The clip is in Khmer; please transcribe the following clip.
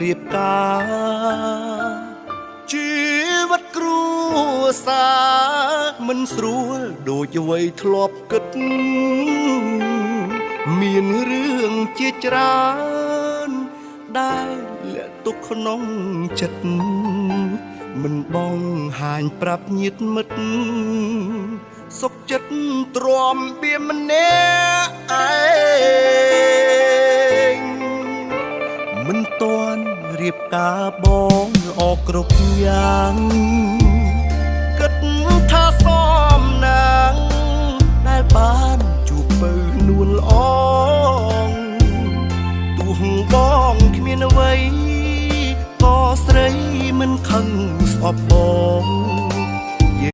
រៀបការជីវិតគ្រួសារមិនស្រួលដូចអ្វីធ្លាប់គិតមានរឿងជាច្រើនដែលលាក់ទុកក្នុងចិត្តមិនបងហាញប្រាប់ញាតិមិត្តសុខចិត្តទ្រាំបៀម្នាក់ឯងមិនទាន់រៀបការបងល្អគ្រប់យ៉ាងគិតថាសមណាងដែលបានជួបពៅនួនល្អងទោះបងគ្មានអ្វីក៏ស្រីមិនខឹងស្អប់បង